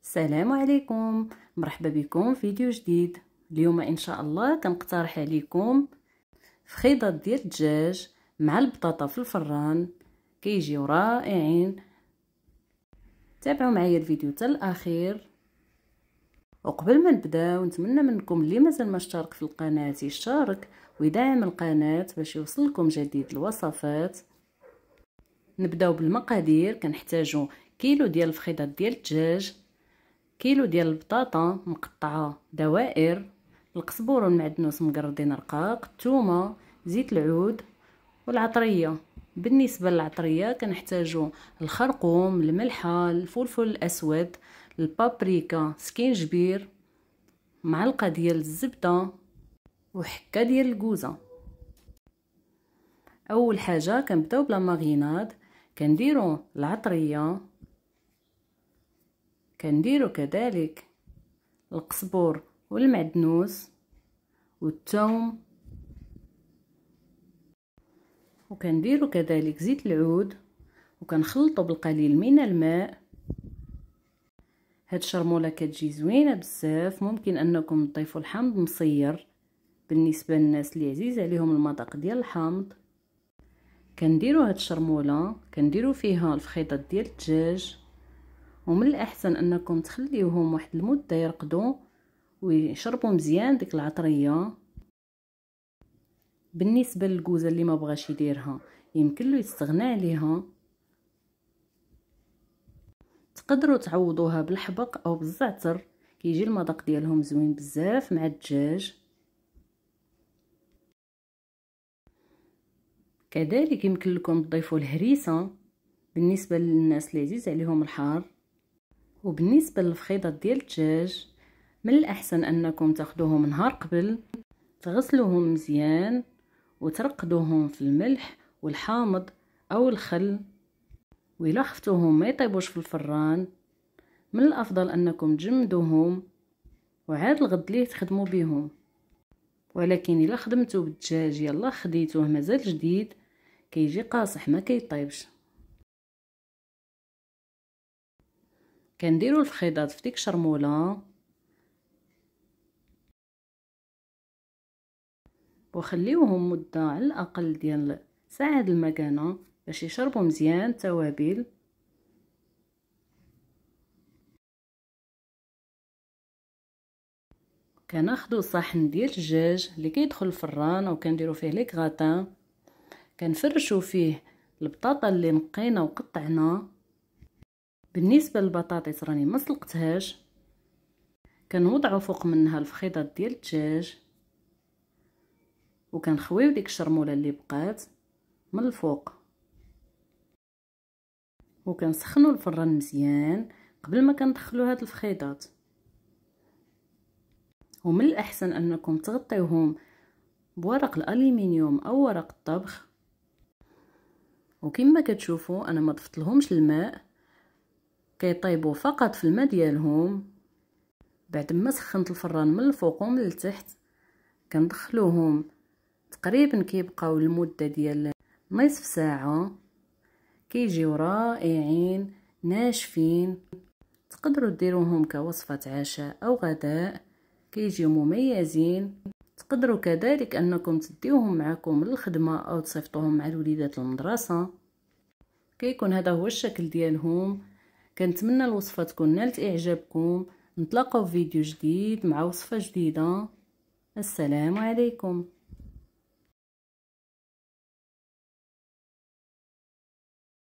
السلام عليكم، مرحبا بكم في فيديو جديد. اليوم ان شاء الله كنقترح عليكم فخيضات ديال الدجاج مع البطاطا في الفران، كيجيو رائعين. تابعوا معايا الفيديو حتى الاخير. وقبل ما نبداو نتمنى منكم اللي مازال ما اشترك في القناه يشترك ويدعم القناه باش يوصلكم جديد الوصفات. نبداو بالمقادير. كنحتاجو كيلو ديال الفخيضات ديال الدجاج، كيلو ديال البطاطا مقطعه دوائر، القزبور والمعدنوس مقردين رقاق، الثومه، زيت العود والعطريه. بالنسبه للعطريه كنحتاجو الخرقوم، الملحه، الفلفل الاسود، البابريكا، سكينجبير، معلقه ديال الزبده وحكه ديال الكوزه. اول حاجه كنبداو بلا ماغيناد. كنديرو العطريه، كنديرو كذلك القزبور والمعدنوس والثوم، وكنديرو كذلك زيت العود، وكنخلطو بالقليل من الماء. هاد الشرموله كتجي زوينه بزاف. ممكن انكم تضيفوا الحامض مصير بالنسبه للناس اللي عزيز عليهم المذاق ديال الحامض. كنديرو هاد الشرموله كنديرو فيها الفخيطات ديال الدجاج، ومن الاحسن انكم تخليوهم واحد المده يرقدوا ويشربوا مزيان ديك العطريه. بالنسبه للكوزه اللي ما بغاش يديرها يمكن له يستغنى عليها. تقدروا تعوضوها بالحبق او بالزعتر، كيجي المذاق ديالهم زوين بزاف مع الدجاج. كذلك يمكن لكم تضيفوا الهريسه بالنسبه للناس اللي عزيز عليهم الحار. وبالنسبه للفخيضات ديال الدجاج من الاحسن انكم تاخذوهم نهار قبل، تغسلوهم مزيان وترقدوهم في الملح والحامض او الخل. وإلا خفتوهم ما يطيبوش في الفران من الافضل انكم تجمدوهم وعاد الغد ليه تخدموا بهم. ولكن الا خدمتو بالدجاج يلا خديتوه مازال جديد كيجي قاصح ما كيطيبش. كنديروا الفخيضات في ديك شرموله وخليوهم مده على الاقل ديال ساعه المكانه باش يشربوا مزيان التوابل. كناخذوا صحن ديال الدجاج اللي كيدخل الفران او كنديروا فيه لي كغاتان، كنفرشوا فيه البطاطا اللي نقينا وقطعنا. بالنسبه للبطاطس راني ما سلقتهاش. كنوضعوا فوق منها الفخيضات ديال الدجاج وكنخويو ديك الشرموله اللي بقات من الفوق، وكنسخنوا الفران مزيان قبل ما كندخلوا هاد الفخيضات. ومن الاحسن انكم تغطيوهم بورق الالومنيوم او ورق الطبخ. وكما كتشوفوا انا ما ضفت لهمش الماء، كيطيبوا فقط في الماء ديالهم. بعد ما سخنت الفران من الفوق ومن التحت كندخلوهم تقريبا كيبقاو لمده ديال نصف ساعه. كيجيو رائعين ناشفين. تقدروا ديروهم كوصفه عشاء او غداء، كيجيو مميزين. تقدروا كذلك انكم تديوهم معكم للخدمه او تصيفطوهم مع الوليدات للمدرسه. كيكون هذا هو الشكل ديالهم. كنتمنى الوصفه تكون نالت اعجابكم. نتلاقاو في فيديو جديد مع وصفه جديده. السلام عليكم.